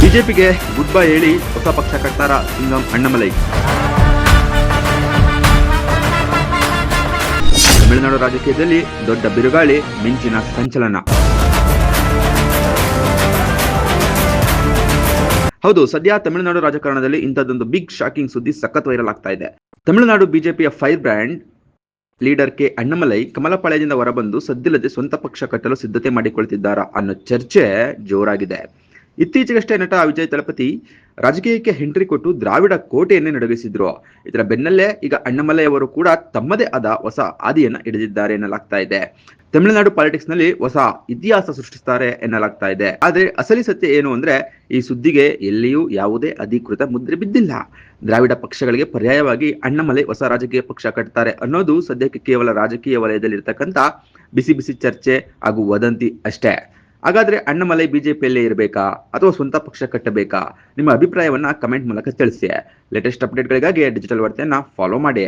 ಬಿಜೆಪಿಗೆ good bye ಹೇಳಿ ಹೊಸ ಪಕ್ಷ ಕಟ್ತಾರ ಸಿಂಗಂ ಅಣ್ಣಾಮಲೈ. ತಮಿಳುನಾಡು ರಾಜಕೀಯದಲ್ಲಿ ದೊಡ್ಡ ಬಿರುಗಾಳಿ, ಮಿಂಚಿನ ಸಂಚಲನ. ಹೌದು, ಸದ್ಯ ತಮಿಳುನಾಡು ರಾಜಕಾರಣದಲ್ಲಿ ಇಂಥದ್ದೊಂದು ಬಿಗ್ ಶಾಕಿಂಗ್ ಸುದ್ದಿ ಸಖತ್ ವೈರಲ್ ಆಗ್ತಾ ಇದೆ. ತಮಿಳುನಾಡು ಬಿಜೆಪಿಯ fire brand leader K Annamalai ಕಮಲಪಾಳ್ಯದಿಂದ ಹೊರಬಂದು ಸದ್ದಿಲ್ಲದೆ ಸ್ವಂತ ಪಕ್ಷ ಕಟ್ಟಲು ಸಿದ್ಧತೆ ಮಾಡಿಕೊಳ್ತಿದ್ದಾರಾ ಅನ್ನೋ ಚರ್ಚೆ ಜೋರಾಗಿದೆ. ಇತ್ತೀಚೆಗಷ್ಟೇ ನಟ ವಿಜಯ್ ತಳಪತಿ ರಾಜಕೀಯಕ್ಕೆ ಎಂಟ್ರಿ ಕೊಟ್ಟು ದ್ರಾವಿಡ ಕೋಟೆಯನ್ನೇ ನಡುಗಿಸಿದ್ರು. ಇದರ ಬೆನ್ನಲ್ಲೇ ಈಗ ಅಣ್ಣಾಮಲೈ ಅವರು ಕೂಡ ತಮ್ಮದೇ ಆದ ಹೊಸ ಹಾದಿಯನ್ನ ಹಿಡಿದಿದ್ದಾರೆ ಎನ್ನಲಾಗ್ತಾ ಇದೆ. ತಮಿಳುನಾಡು ಪಾಲಿಟಿಕ್ಸ್ ನಲ್ಲಿ ಹೊಸ ಇತಿಹಾಸ ಸೃಷ್ಟಿಸುತ್ತಾರೆ ಎನ್ನಲಾಗ್ತಾ ಇದೆ. ಆದ್ರೆ ಅಸಲಿ ಸತ್ಯ ಏನು ಅಂದ್ರೆ, ಈ ಸುದ್ದಿಗೆ ಎಲ್ಲಿಯೂ ಯಾವುದೇ ಅಧಿಕೃತ ಮುದ್ರೆ ಬಿದ್ದಿಲ್ಲ. ದ್ರಾವಿಡ ಪಕ್ಷಗಳಿಗೆ ಪರ್ಯಾಯವಾಗಿ ಅಣ್ಣಾಮಲೈ ಹೊಸ ರಾಜಕೀಯ ಪಕ್ಷ ಕಟ್ತಾರೆ ಅನ್ನೋದು ಸದ್ಯಕ್ಕೆ ಕೇವಲ ರಾಜಕೀಯ ವಲಯದಲ್ಲಿರ್ತಕ್ಕಂಥ ಬಿಸಿ ಬಿಸಿ ಚರ್ಚೆ ಹಾಗೂ ವದಂತಿ ಅಷ್ಟೇ. ಹಾಗಾದ್ರೆ ಅಣ್ಣಾಮಲೈ ಬಿಜೆಪಿಯಲ್ಲೇ ಇರಬೇಕಾ ಅಥವಾ ಸ್ವಂತ ಪಕ್ಷ ಕಟ್ಟಬೇಕಾ? ನಿಮ್ಮ ಅಭಿಪ್ರಾಯವನ್ನ ಕಮೆಂಟ್ ಮೂಲಕ ತಿಳಿಸಿ. ಲೇಟೆಸ್ಟ್ ಅಪ್ಡೇಟ್ಗಳಿಗಾಗಿ ಡಿಜಿಟಲ್ ವಾರ್ತೆಯನ್ನ ಫಾಲೋ ಮಾಡಿ.